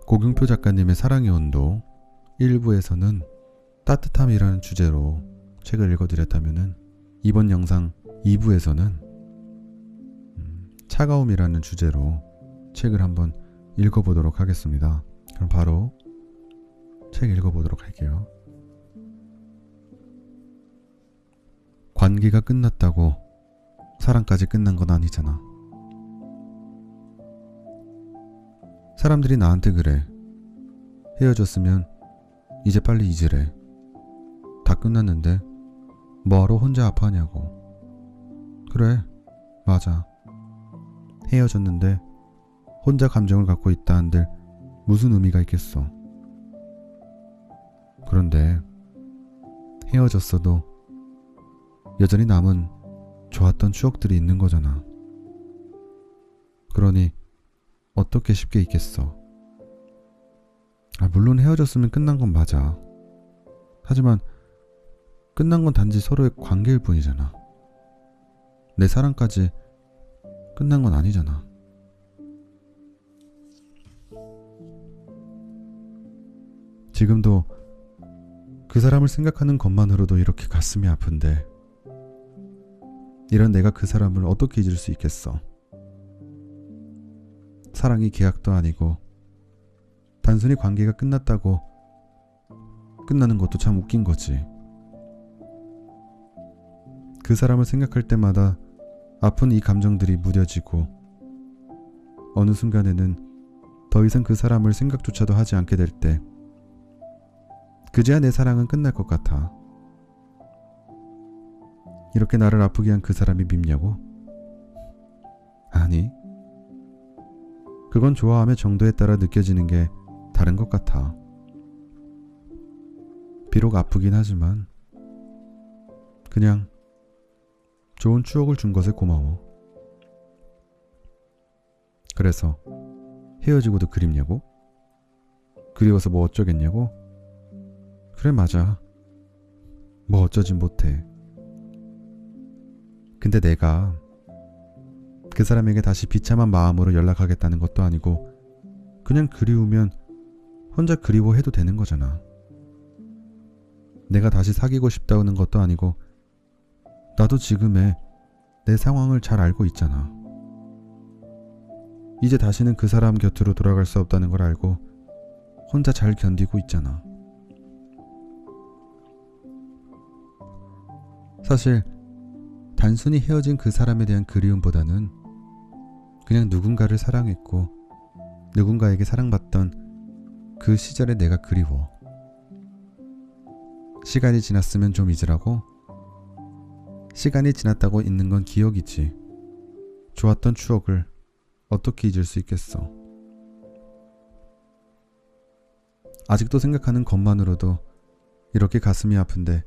고경표 작가님의 사랑의 온도 1부에서는 따뜻함이라는 주제로 책을 읽어드렸다면은 이번 영상 2부에서는 차가움이라는 주제로 책을 한번 읽어보도록 하겠습니다. 그럼 바로 책 읽어보도록 할게요. 관계가 끝났다고 사랑까지 끝난 건 아니잖아. 사람들이 나한테 그래. 헤어졌으면 이제 빨리 잊으래. 다 끝났는데 뭐하러 혼자 아파하냐고. 그래, 맞아. 헤어졌는데 혼자 감정을 갖고 있다 한들 무슨 의미가 있겠어. 그런데 헤어졌어도 여전히 남은 좋았던 추억들이 있는 거잖아. 그러니 어떻게 쉽게 잊겠어. 물론 헤어졌으면 끝난 건 맞아. 하지만 끝난 건 단지 서로의 관계일 뿐이잖아. 내 사랑까지 끝난 건 아니잖아. 지금도 그 사람을 생각하는 것만으로도 이렇게 가슴이 아픈데 이런 내가 그 사람을 어떻게 잊을 수 있겠어. 사랑이 계약도 아니고 단순히 관계가 끝났다고 끝나는 것도 참 웃긴 거지. 그 사람을 생각할 때마다 아픈 이 감정들이 무뎌지고 어느 순간에는 더 이상 그 사람을 생각조차도 하지 않게 될 때 그제야 내 사랑은 끝날 것 같아. 이렇게 나를 아프게 한 그 사람이 밉냐고? 아니, 그건 좋아함의 정도에 따라 느껴지는 게 다른 것 같아. 비록 아프긴 하지만 그냥 좋은 추억을 준 것에 고마워. 그래서 헤어지고도 그립냐고? 그리워서 뭐 어쩌겠냐고? 그래, 맞아. 뭐 어쩌진 못해. 근데 내가 그 사람에게 다시 비참한 마음으로 연락하겠다는 것도 아니고 그냥 그리우면 혼자 그리워해도 되는 거잖아. 내가 다시 사귀고 싶다는 것도 아니고 나도 지금의 내 상황을 잘 알고 있잖아. 이제 다시는 그 사람 곁으로 돌아갈 수 없다는 걸 알고 혼자 잘 견디고 있잖아. 사실 단순히 헤어진 그 사람에 대한 그리움보다는 그냥 누군가를 사랑했고 누군가에게 사랑받던 그 시절의 내가 그리워. 시간이 지났으면 좀 잊으라고? 시간이 지났다고 잊는 건 기억이지. 좋았던 추억을 어떻게 잊을 수 있겠어. 아직도 생각하는 것만으로도 이렇게 가슴이 아픈데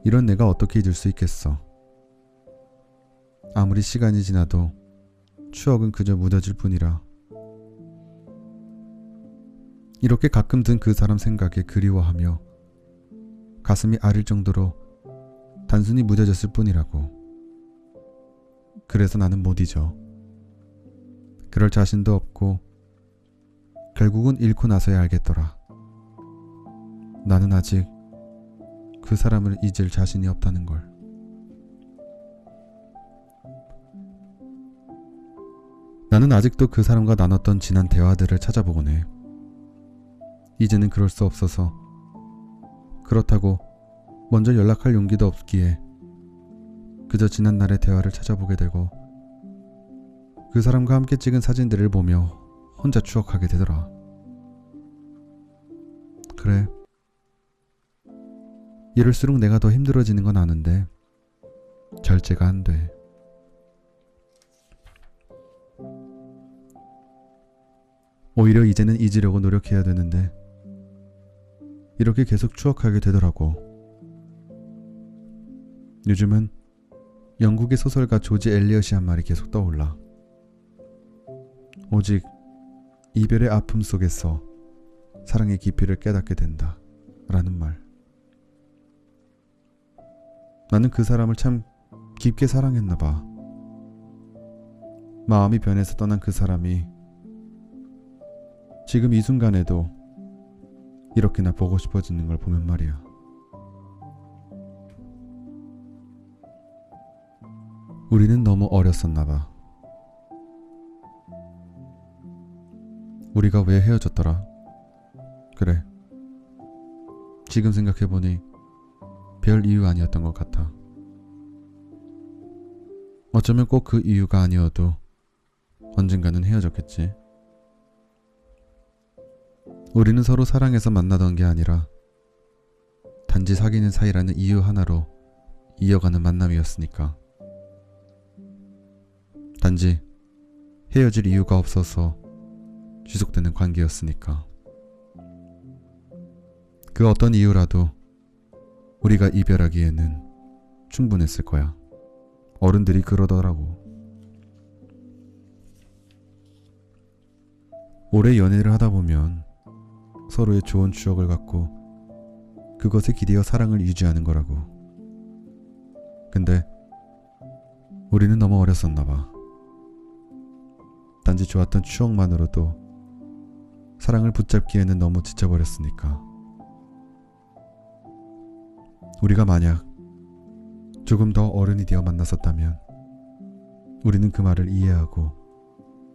이런 내가 어떻게 잊을 수 있겠어. 아무리 시간이 지나도 추억은 그저 묻어질 뿐이라. 이렇게 가끔 든 그 사람 생각에 그리워하며 가슴이 아릴 정도로 단순히 무뎌졌을 뿐이라고. 그래서 나는 못 잊어. 그럴 자신도 없고 결국은 잃고 나서야 알겠더라. 나는 아직 그 사람을 잊을 자신이 없다는 걸. 나는 아직도 그 사람과 나눴던 지난 대화들을 찾아보곤 해. 이제는 그럴 수 없어서. 그렇다고 먼저 연락할 용기도 없기에 그저 지난 날의 대화를 찾아보게 되고 그 사람과 함께 찍은 사진들을 보며 혼자 추억하게 되더라. 그래, 이럴수록 내가 더 힘들어지는 건 아는데 절제가 안 돼. 오히려 이제는 잊으려고 노력해야 되는데 이렇게 계속 추억하게 되더라고. 요즘은 영국의 소설가 조지 엘리엇이 한 말이 계속 떠올라. 오직 이별의 아픔 속에서 사랑의 깊이를 깨닫게 된다 라는 말. 나는 그 사람을 참 깊게 사랑했나 봐. 마음이 변해서 떠난 그 사람이 지금 이 순간에도 이렇게나 보고 싶어지는 걸 보면 말이야. 우리는 너무 어렸었나 봐. 우리가 왜 헤어졌더라? 그래. 지금 생각해보니 별 이유 아니었던 것 같아. 어쩌면 꼭 그 이유가 아니어도 언젠가는 헤어졌겠지. 우리는 서로 사랑해서 만나던 게 아니라 단지 사귀는 사이라는 이유 하나로 이어가는 만남이었으니까. 단지 헤어질 이유가 없어서 지속되는 관계였으니까. 그 어떤 이유라도 우리가 이별하기에는 충분했을 거야. 어른들이 그러더라고. 오래 연애를 하다 보면 서로의 좋은 추억을 갖고 그것에 기대어 사랑을 유지하는 거라고. 근데 우리는 너무 어렸었나 봐. 단지 좋았던 추억만으로도 사랑을 붙잡기에는 너무 지쳐버렸으니까. 우리가 만약 조금 더 어른이 되어 만났었다면 우리는 그 말을 이해하고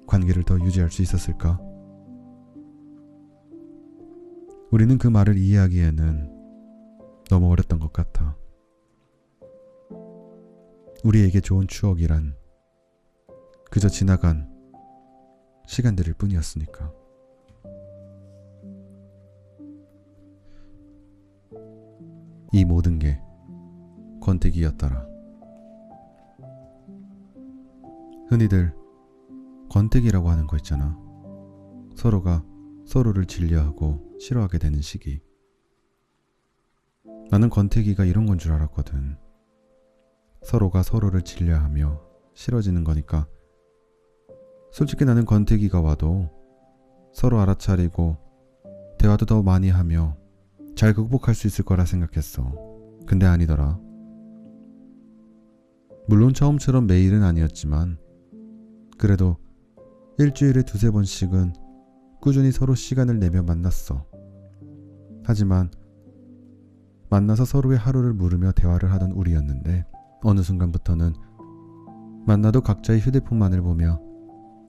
관계를 더 유지할 수 있었을까? 우리는 그 말을 이해하기에는 너무 어렸던 것 같아. 우리에게 좋은 추억이란 그저 지나간 시간들일 뿐이었으니까. 이 모든 게 권태기였더라. 흔히들 권태기라고 하는 거 있잖아. 서로가 서로를 질려하고 싫어하게 되는 시기. 나는 권태기가 이런 건 줄 알았거든. 서로가 서로를 질려하며 싫어지는 거니까. 솔직히 나는 권태기가 와도 서로 알아차리고 대화도 더 많이 하며 잘 극복할 수 있을 거라 생각했어. 근데 아니더라. 물론 처음처럼 매일은 아니었지만 그래도 일주일에 2-3번씩은 꾸준히 서로 시간을 내며 만났어. 하지만 만나서 서로의 하루를 물으며 대화를 하던 우리였는데 어느 순간부터는 만나도 각자의 휴대폰만을 보며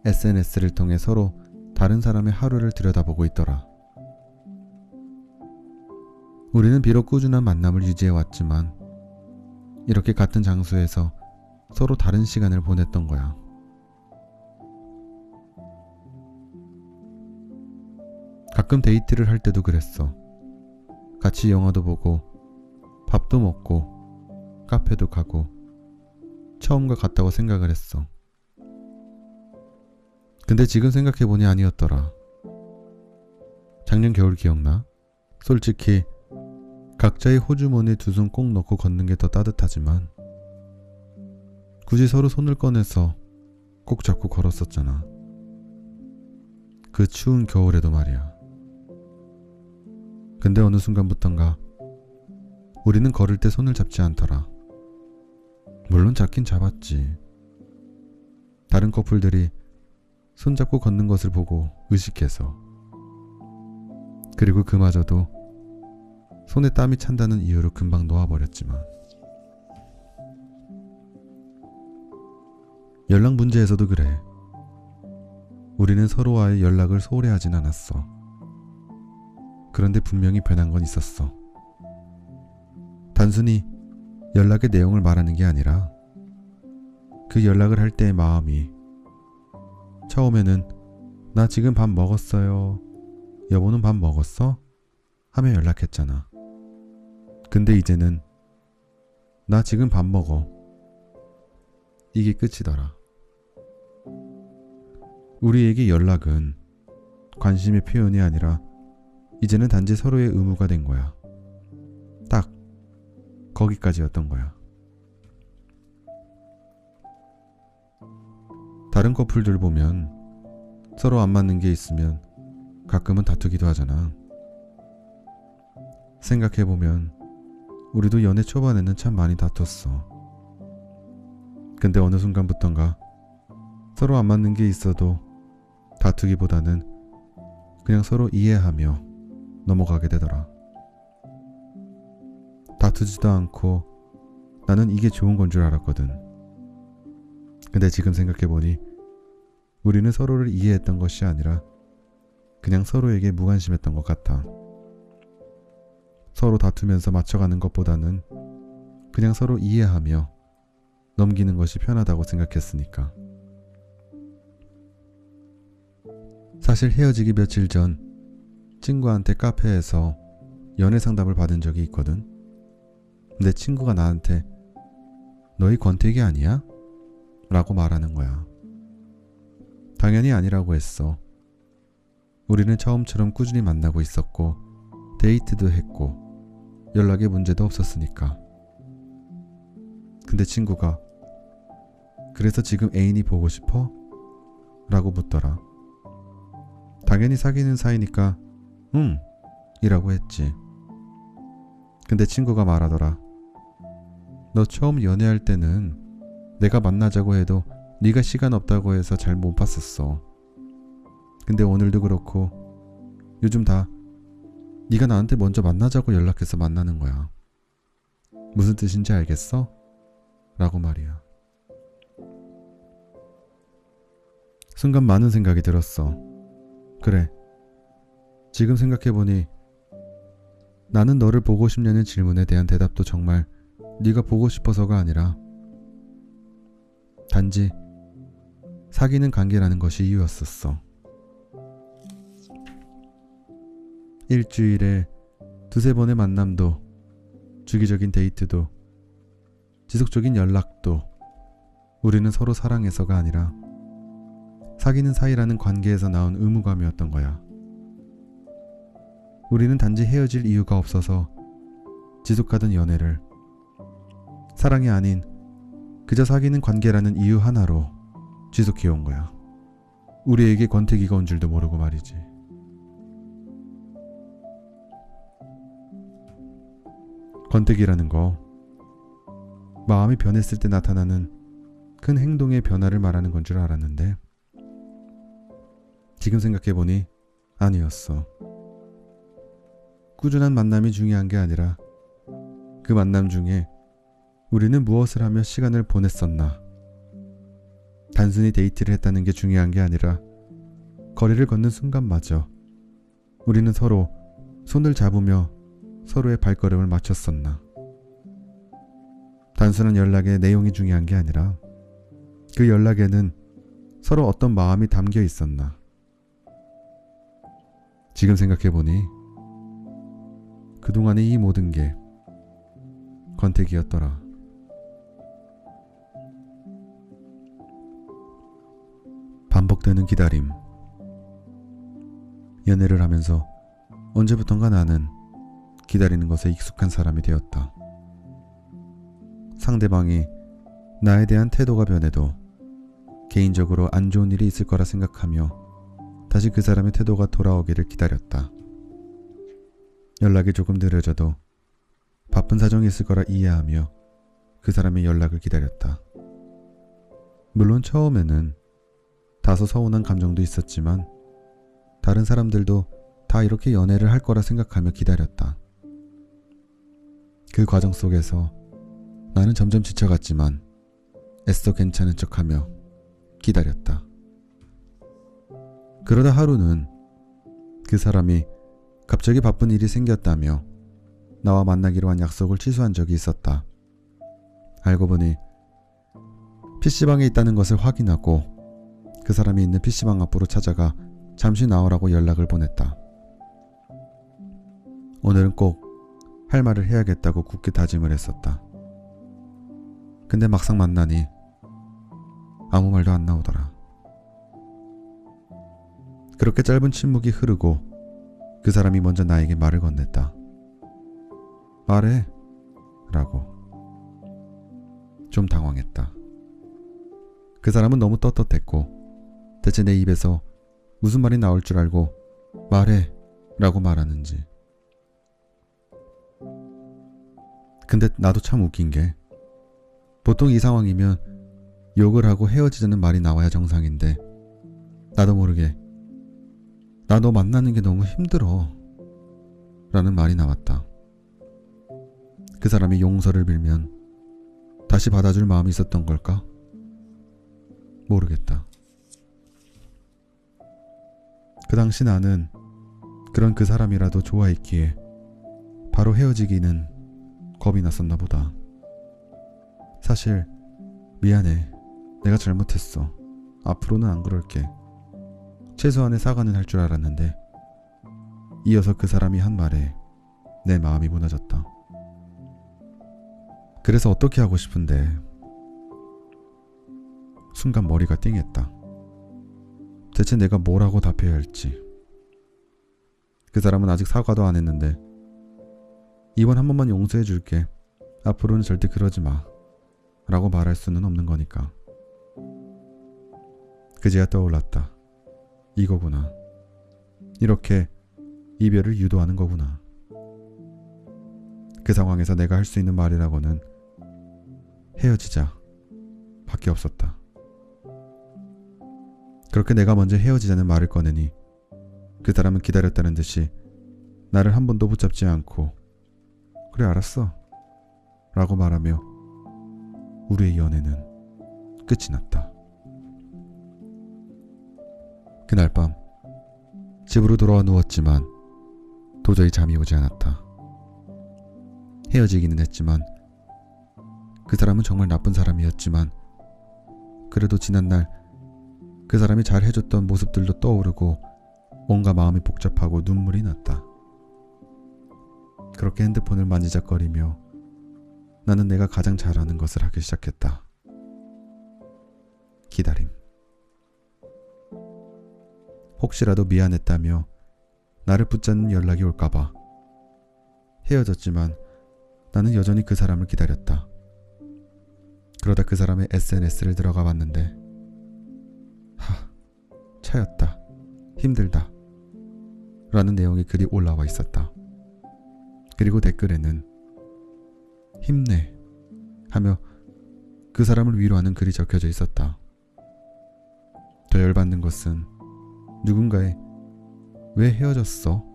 SNS를 통해 서로 다른 사람의 하루를 들여다보고 있더라. 우리는 비록 꾸준한 만남을 유지해왔지만 이렇게 같은 장소에서 서로 다른 시간을 보냈던 거야. 가끔 데이트를 할 때도 그랬어. 같이 영화도 보고 밥도 먹고 카페도 가고 처음과 같다고 생각을 했어. 근데 지금 생각해보니 아니었더라. 작년 겨울 기억나? 솔직히 각자의 호주머니에 2손 꼭 넣고 걷는 게 더 따뜻하지만 굳이 서로 손을 꺼내서 꼭 잡고 걸었었잖아. 그 추운 겨울에도 말이야. 근데 어느 순간부턴가 우리는 걸을 때 손을 잡지 않더라. 물론 잡긴 잡았지. 다른 커플들이 손잡고 걷는 것을 보고 의식해서. 그리고 그마저도 손에 땀이 찬다는 이유로 금방 놓아버렸지만. 연락 문제에서도 그래. 우리는 서로와의 연락을 소홀히 하진 않았어. 그런데 분명히 변한 건 있었어. 단순히 연락의 내용을 말하는 게 아니라 그 연락을 할 때의 마음이 처음에는 나 지금 밥 먹었어요. 여보는 밥 먹었어? 하며 연락했잖아. 근데 이제는 나 지금 밥 먹어. 이게 끝이더라. 우리에게 연락은 관심의 표현이 아니라 이제는 단지 서로의 의무가 된 거야. 딱 거기까지였던 거야. 다른 커플들 보면 서로 안 맞는 게 있으면 가끔은 다투기도 하잖아. 생각해보면 우리도 연애 초반에는 참 많이 다퉜어. 근데 어느 순간부턴가 서로 안 맞는 게 있어도 다투기보다는 그냥 서로 이해하며 넘어가게 되더라. 다투지도 않고 나는 이게 좋은 건 줄 알았거든. 근데 지금 생각해보니 우리는 서로를 이해했던 것이 아니라 그냥 서로에게 무관심했던 것 같아. 서로 다투면서 맞춰가는 것보다는 그냥 서로 이해하며 넘기는 것이 편하다고 생각했으니까. 사실 헤어지기 며칠 전 친구한테 카페에서 연애 상담을 받은 적이 있거든. 근데 친구가 나한테 너희 권태기 아니야? 라고 말하는 거야. 당연히 아니라고 했어. 우리는 처음처럼 꾸준히 만나고 있었고 데이트도 했고 연락에 문제도 없었으니까. 근데 친구가 그래서 지금 애인이 보고 싶어? 라고 묻더라. 당연히 사귀는 사이니까 응 이라고 했지. 근데 친구가 말하더라. 너 처음 연애할 때는 내가 만나자고 해도 네가 시간 없다고 해서 잘 못 봤었어. 근데 오늘도 그렇고 요즘 다 네가 나한테 먼저 만나자고 연락해서 만나는 거야. 무슨 뜻인지 알겠어? 라고 말이야. 순간 많은 생각이 들었어. 그래. 지금 생각해보니 나는 너를 보고 싶냐는 질문에 대한 대답도 정말 네가 보고 싶어서가 아니라 단지 사귀는 관계라는 것이 이유였었어. 일주일에 두세 번의 만남도 주기적인 데이트도 지속적인 연락도 우리는 서로 사랑해서가 아니라 사귀는 사이라는 관계에서 나온 의무감이었던 거야. 우리는 단지 헤어질 이유가 없어서 지속하던 연애를 사랑이 아닌 그저 사귀는 관계라는 이유 하나로 지속해온 거야. 우리에게 권태기가 온 줄도 모르고 말이지. 권태기라는 거, 마음이 변했을 때 나타나는 큰 행동의 변화를 말하는 건 줄 알았는데 지금 생각해보니 아니었어. 꾸준한 만남이 중요한 게 아니라 그 만남 중에 우리는 무엇을 하며 시간을 보냈었나. 단순히 데이트를 했다는 게 중요한 게 아니라 거리를 걷는 순간마저 우리는 서로 손을 잡으며 서로의 발걸음을 맞췄었나. 단순한 연락의 내용이 중요한 게 아니라 그 연락에는 서로 어떤 마음이 담겨 있었나. 지금 생각해보니 그동안의 이 모든 게 권태기였더라. 반복되는 기다림. 연애를 하면서 언제부턴가 나는 기다리는 것에 익숙한 사람이 되었다. 상대방이 나에 대한 태도가 변해도 개인적으로 안 좋은 일이 있을 거라 생각하며 다시 그 사람의 태도가 돌아오기를 기다렸다. 연락이 조금 느려져도 바쁜 사정이 있을 거라 이해하며 그 사람의 연락을 기다렸다. 물론 처음에는 다소 서운한 감정도 있었지만 다른 사람들도 다 이렇게 연애를 할 거라 생각하며 기다렸다. 그 과정 속에서 나는 점점 지쳐갔지만 애써 괜찮은 척하며 기다렸다. 그러다 하루는 그 사람이 갑자기 바쁜 일이 생겼다며 나와 만나기로 한 약속을 취소한 적이 있었다. 알고 보니 PC방에 있다는 것을 확인하고 그 사람이 있는 PC방 앞으로 찾아가 잠시 나오라고 연락을 보냈다. 오늘은 꼭 할 말을 해야겠다고 굳게 다짐을 했었다. 근데 막상 만나니 아무 말도 안 나오더라. 그렇게 짧은 침묵이 흐르고 그 사람이 먼저 나에게 말을 건넸다. 말해 라고. 좀 당황했다. 그 사람은 너무 떳떳했고 대체 내 입에서 무슨 말이 나올 줄 알고 말해 라고 말하는지. 근데 나도 참 웃긴 게 보통 이 상황이면 욕을 하고 헤어지자는 말이 나와야 정상인데 나도 모르게 나 너 만나는 게 너무 힘들어 라는 말이 나왔다. 그 사람이 용서를 빌면 다시 받아줄 마음이 있었던 걸까? 모르겠다. 그 당시 나는 그런 그 사람이라도 좋아했기에 바로 헤어지기는 겁이 났었나 보다. 사실 미안해. 내가 잘못했어. 앞으로는 안 그럴게. 최소한의 사과는 할 줄 알았는데 이어서 그 사람이 한 말에 내 마음이 무너졌다. 그래서 어떻게 하고 싶은데 순간 머리가 띵했다. 대체 내가 뭐라고 답해야 할지. 그 사람은 아직 사과도 안 했는데 이번 한 번만 용서해 줄게. 앞으로는 절대 그러지 마 라고 말할 수는 없는 거니까. 그제야 떠올랐다. 이거구나. 이렇게 이별을 유도하는 거구나. 그 상황에서 내가 할 수 있는 말이라고는 헤어지자 밖에 없었다. 그렇게 내가 먼저 헤어지자는 말을 꺼내니 그 사람은 기다렸다는 듯이 나를 한 번도 붙잡지 않고 그래 알았어 라고 말하며 우리의 연애는 끝이 났다. 그날 밤 집으로 돌아와 누웠지만 도저히 잠이 오지 않았다. 헤어지기는 했지만 그 사람은 정말 나쁜 사람이었지만 그래도 지난날 그 사람이 잘 해줬던 모습들도 떠오르고 온갖 마음이 복잡하고 눈물이 났다. 그렇게 핸드폰을 만지작거리며 나는 내가 가장 잘하는 것을 하기 시작했다. 기다림. 혹시라도 미안했다며 나를 붙잡는 연락이 올까봐. 헤어졌지만 나는 여전히 그 사람을 기다렸다. 그러다 그 사람의 SNS를 들어가 봤는데 차였다. 힘들다. 라는 내용의 글이 올라와 있었다. 그리고 댓글에는 힘내 하며 그 사람을 위로하는 글이 적혀져 있었다. 더 열받는 것은 누군가의 왜 헤어졌어?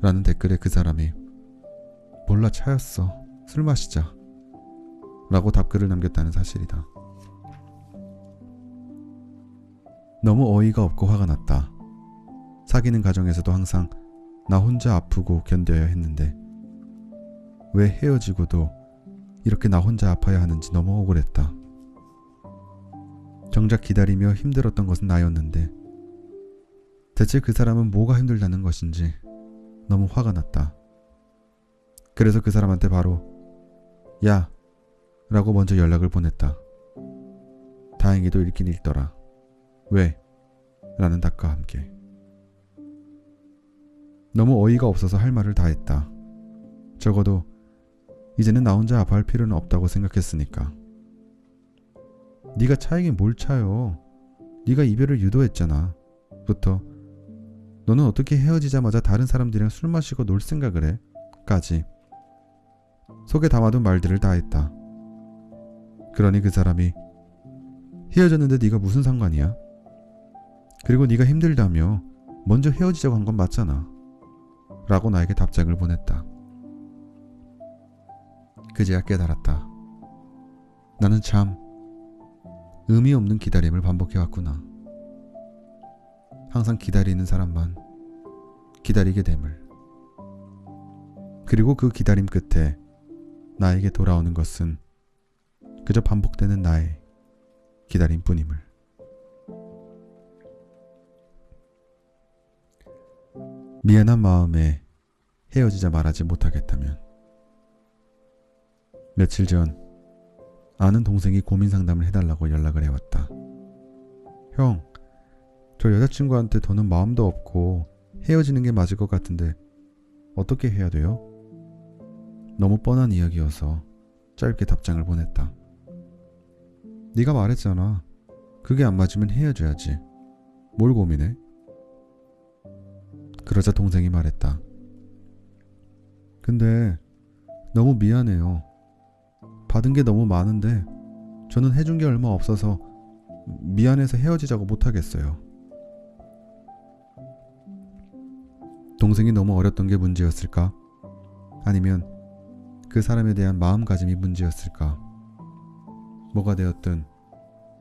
라는 댓글에 그 사람이 몰라 차였어. 술 마시자. 라고 답글을 남겼다는 사실이다. 너무 어이가 없고 화가 났다. 사귀는 과정에서도 항상 나 혼자 아프고 견뎌야 했는데 왜 헤어지고도 이렇게 나 혼자 아파야 하는지 너무 억울했다. 정작 기다리며 힘들었던 것은 나였는데 대체 그 사람은 뭐가 힘들다는 것인지 너무 화가 났다. 그래서 그 사람한테 바로 야 라고 먼저 연락을 보냈다. 다행히도 읽긴 읽더라. 왜? 라는 답과 함께. 너무 어이가 없어서 할 말을 다 했다. 적어도 이제는 나 혼자 아파할 필요는 없다고 생각했으니까. 네가 차이긴 뭘 차요. 네가 이별을 유도했잖아. 부터 너는 어떻게 헤어지자마자 다른 사람들이랑 술 마시고 놀 생각을 해? 까지 속에 담아둔 말들을 다 했다. 그러니 그 사람이 헤어졌는데 네가 무슨 상관이야? 그리고 네가 힘들다며 먼저 헤어지자고 한 건 맞잖아. 라고 나에게 답장을 보냈다. 그제야 깨달았다. 나는 참 의미 없는 기다림을 반복해왔구나. 항상 기다리는 사람만 기다리게 됨을. 그리고 그 기다림 끝에 나에게 돌아오는 것은 그저 반복되는 나의 기다림뿐임을. 미안한 마음에 헤어지자 말하지 못하겠다면. 며칠 전 아는 동생이 고민 상담을 해달라고 연락을 해왔다. 형, 저 여자친구한테 더는 마음도 없고 헤어지는 게 맞을 것 같은데 어떻게 해야 돼요? 너무 뻔한 이야기여서 짧게 답장을 보냈다. 네가 말했잖아. 그게 안 맞으면 헤어져야지. 뭘 고민해? 그러자 동생이 말했다. 근데 너무 미안해요. 받은 게 너무 많은데 저는 해준 게 얼마 없어서 미안해서 헤어지자고 못하겠어요. 동생이 너무 어렸던 게 문제였을까? 아니면 그 사람에 대한 마음가짐이 문제였을까? 뭐가 되었든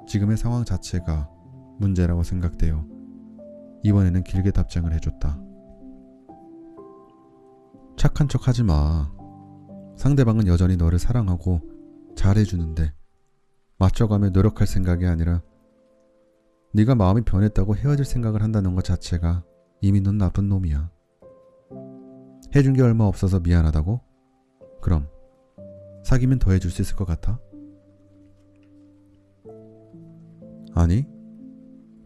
지금의 상황 자체가 문제라고 생각되어 이번에는 길게 답장을 해줬다. 착한 척 하지 마. 상대방은 여전히 너를 사랑하고 잘해주는데 맞춰가며 노력할 생각이 아니라 네가 마음이 변했다고 헤어질 생각을 한다는 것 자체가 이미 넌 나쁜 놈이야. 해준 게 얼마 없어서 미안하다고? 그럼 사귀면 더 해줄 수 있을 것 같아? 아니,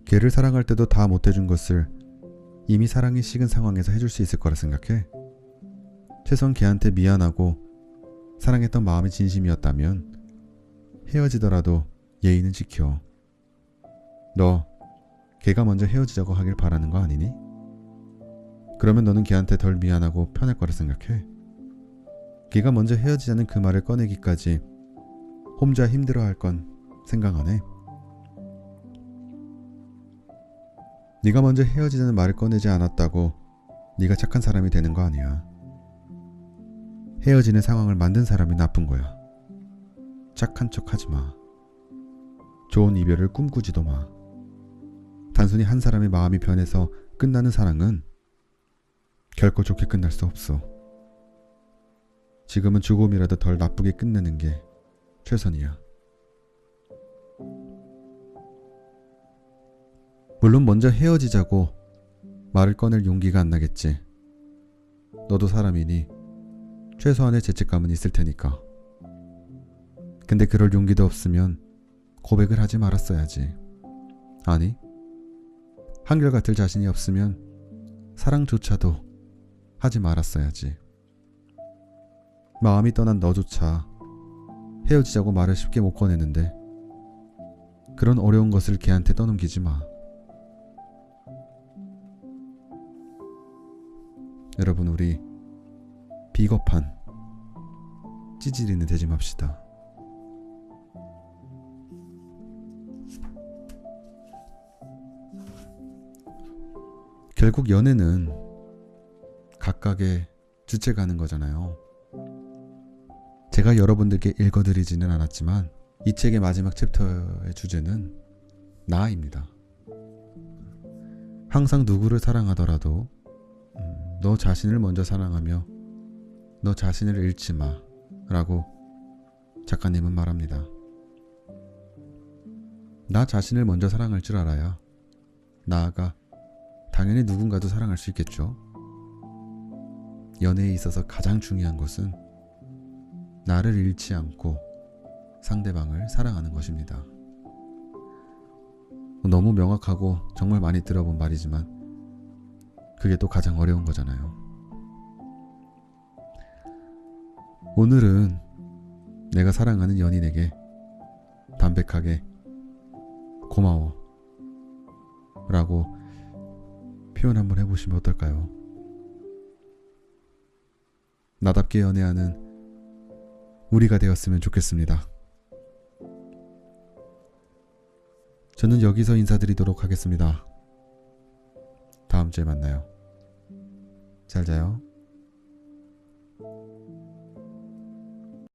걔를 사랑할 때도 다 못해준 것을 이미 사랑이 식은 상황에서 해줄 수 있을 거라 생각해? 최소한 걔한테 미안하고 사랑했던 마음이 진심이었다면 헤어지더라도 예의는 지켜. 너 걔가 먼저 헤어지자고 하길 바라는 거 아니니? 그러면 너는 걔한테 덜 미안하고 편할 거라 생각해? 걔가 먼저 헤어지자는 그 말을 꺼내기까지 혼자 힘들어할 건 생각 안 해? 네가 먼저 헤어지자는 말을 꺼내지 않았다고 네가 착한 사람이 되는 거 아니야. 헤어지는 상황을 만든 사람이 나쁜 거야. 착한 척 하지 마. 좋은 이별을 꿈꾸지도 마. 단순히 한 사람의 마음이 변해서 끝나는 사랑은 결코 좋게 끝날 수 없어. 지금은 조금이라도 덜 나쁘게 끝내는 게 최선이야. 물론 먼저 헤어지자고 말을 꺼낼 용기가 안 나겠지. 너도 사람이니 최소한의 죄책감은 있을 테니까. 근데 그럴 용기도 없으면 고백을 하지 말았어야지. 아니, 한결같을 자신이 없으면 사랑조차도 하지 말았어야지. 마음이 떠난 너조차 헤어지자고 말을 쉽게 못 꺼내는데 그런 어려운 것을 걔한테 떠넘기지 마. 여러분, 우리 비겁한 찌질이는 되지 맙시다. 결국 연애는 각각의 주체가 하는 거잖아요. 제가 여러분들께 읽어드리지는 않았지만 이 책의 마지막 챕터의 주제는 나입니다. 항상 누구를 사랑하더라도 너 자신을 먼저 사랑하며 너 자신을 잃지 마 라고 작가님은 말합니다. 나 자신을 먼저 사랑할 줄 알아야 나아가 당연히 누군가도 사랑할 수 있겠죠. 연애에 있어서 가장 중요한 것은 나를 잃지 않고 상대방을 사랑하는 것입니다. 너무 명확하고 정말 많이 들어본 말이지만 그게 또 가장 어려운 거잖아요. 오늘은 내가 사랑하는 연인에게 담백하게 고마워 라고 표현 한번 해보시면 어떨까요? 나답게 연애하는 우리가 되었으면 좋겠습니다. 저는 여기서 인사드리도록 하겠습니다. 다음 주에 만나요. 잘 자요.